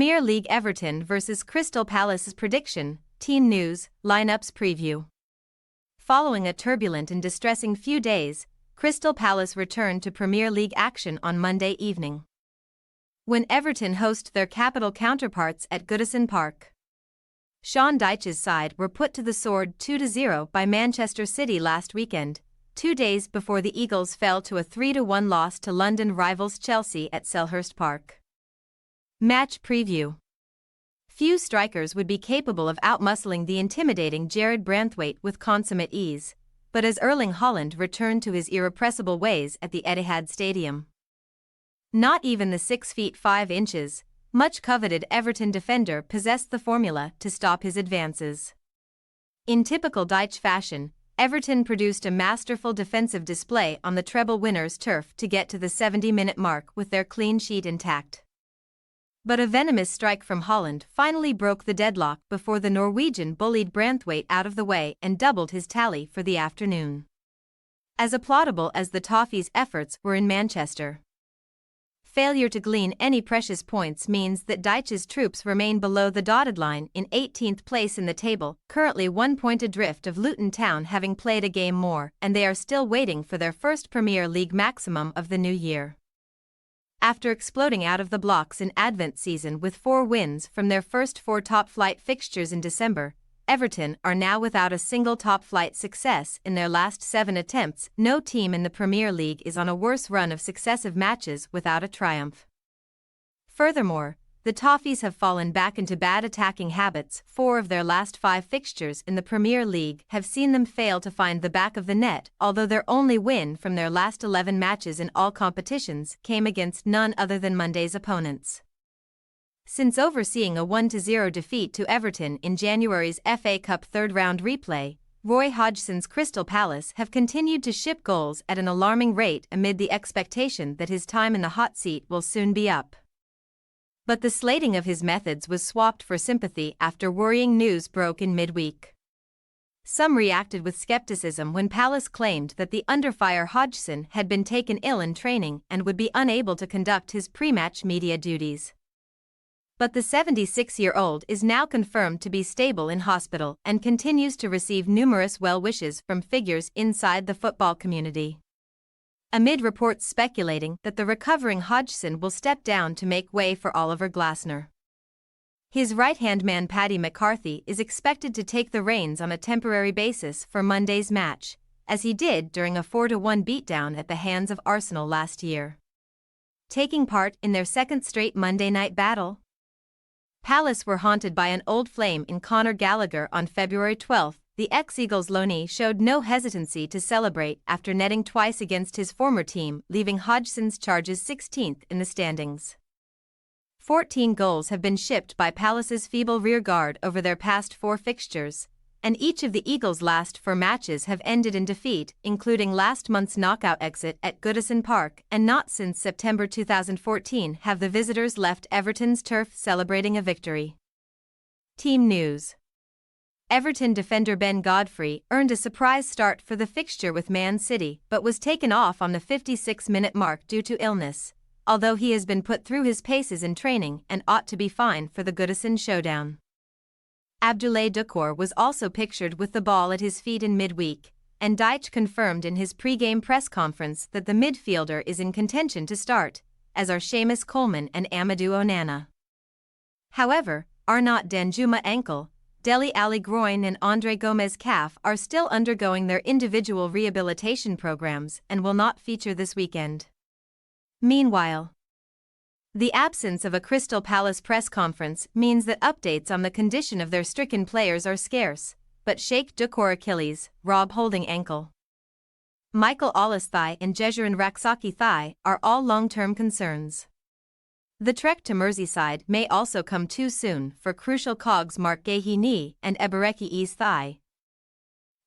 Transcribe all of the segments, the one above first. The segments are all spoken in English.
Premier League Everton vs Crystal Palace's prediction, team news, lineups preview. Following a turbulent and distressing few days, Crystal Palace returned to Premier League action on Monday evening, when Everton host their capital counterparts at Goodison Park. Sean Dyche's side were put to the sword 2-0 by Manchester City last weekend, 2 days before the Eagles fell to a 3-1 loss to London rivals Chelsea at Selhurst Park. Match preview. Few strikers would be capable of outmuscling the intimidating Jared Branthwaite with consummate ease, but as Erling Haaland returned to his irrepressible ways at the Etihad Stadium, not even the 6 feet 5 inches, much coveted Everton defender possessed the formula to stop his advances. In typical Dyche fashion, Everton produced a masterful defensive display on the treble winners' turf to get to the 70-minute mark with their clean sheet intact. But a venomous strike from Haaland finally broke the deadlock before the Norwegian bullied Branthwaite out of the way and doubled his tally for the afternoon. As applaudable as the Toffees' efforts were in Manchester, failure to glean any precious points means that Dyche's troops remain below the dotted line in 18th place in the table, currently 1 point adrift of Luton Town having played a game more, and they are still waiting for their first Premier League maximum of the new year. After exploding out of the blocks in Advent season with 4 wins from their first 4 top-flight fixtures in December, Everton are now without a single top-flight success in their last 7 attempts. No team in the Premier League is on a worse run of successive matches without a triumph. Furthermore, the Toffees have fallen back into bad attacking habits. 4 of their last 5 fixtures in the Premier League have seen them fail to find the back of the net, although their only win from their last 11 matches in all competitions came against none other than Monday's opponents. Since overseeing a 1-0 defeat to Everton in January's FA Cup third-round replay, Roy Hodgson's Crystal Palace have continued to ship goals at an alarming rate amid the expectation that his time in the hot seat will soon be up. But the slating of his methods was swapped for sympathy after worrying news broke in midweek. Some reacted with skepticism when Palace claimed that the under-fire Hodgson had been taken ill in training and would be unable to conduct his pre-match media duties. But the 76-year-old is now confirmed to be stable in hospital and continues to receive numerous well wishes from figures inside the football community, amid reports speculating that the recovering Hodgson will step down to make way for Oliver Glasner. His right-hand man Paddy McCarthy is expected to take the reins on a temporary basis for Monday's match, as he did during a 4-1 beatdown at the hands of Arsenal last year, taking part in their second straight Monday night battle. Palace were haunted by an old flame in Conor Gallagher on February 12. The ex-Eagles loanee showed no hesitancy to celebrate after netting twice against his former team, leaving Hodgson's charges 16th in the standings. 14 goals have been shipped by Palace's feeble rearguard over their past 4 fixtures, and each of the Eagles' last 4 matches have ended in defeat, including last month's knockout exit at Goodison Park, and not since September 2014 have the visitors left Everton's turf celebrating a victory. Team news. Everton defender Ben Godfrey earned a surprise start for the fixture with Man City but was taken off on the 56-minute mark due to illness, although he has been put through his paces in training and ought to be fine for the Goodison showdown. Abdoulaye Doucouré was also pictured with the ball at his feet in midweek, and Dyche confirmed in his pre-game press conference that the midfielder is in contention to start, as are Seamus Coleman and Amadou Onana. However, Arnaut Danjuma ankle, Dele Alli groin and Andre Gomez calf are still undergoing their individual rehabilitation programs and will not feature this weekend. Meanwhile, the absence of a Crystal Palace press conference means that updates on the condition of their stricken players are scarce, but Sheikh Doucouré Achilles, Rob Holding ankle, Michael Ollis thigh and Jezrein Raksaki thigh are all long-term concerns. The trek to Merseyside may also come too soon for crucial cogs Mark Guéhi knee and Ebereki Ease thigh,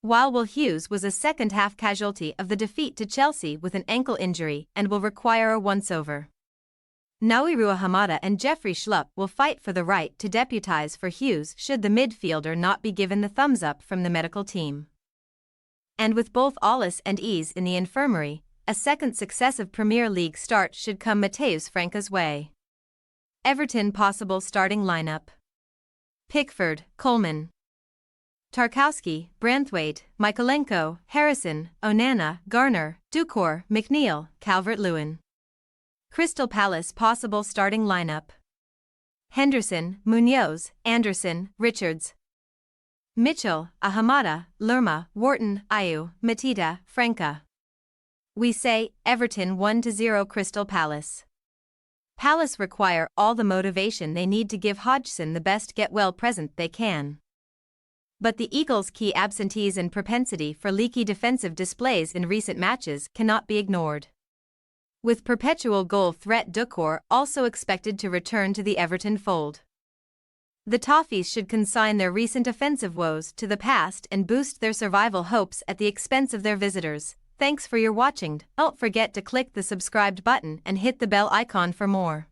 while Will Hughes was a second-half casualty of the defeat to Chelsea with an ankle injury and will require a once-over. Naoiru Hamada and Jeffrey Schlupp will fight for the right to deputise for Hughes should the midfielder not be given the thumbs-up from the medical team. And with both Ollis and Ease in the infirmary, a second successive Premier League start should come Matheus Franca's way. Everton possible starting lineup. Pickford, Coleman, Tarkowski, Branthwaite, Michalenko, Harrison, Onana, Garner, Doucoure, McNeil, Calvert-Lewin. Crystal Palace possible starting lineup. Henderson, Munoz, Anderson, Richards, Mitchell, Ahamada, Lerma, Wharton, Ayew, Matita, Franca. We say, Everton 1-0 Crystal Palace. Palace require all the motivation they need to give Hodgson the best get-well present they can. But the Eagles' key absentees and propensity for leaky defensive displays in recent matches cannot be ignored. With perpetual goal threat Doucoure also expected to return to the Everton fold. The Toffees should consign their recent offensive woes to the past and boost their survival hopes at the expense of their visitors. Thanks for your watching. Don't forget to click the subscribed button and hit the bell icon for more.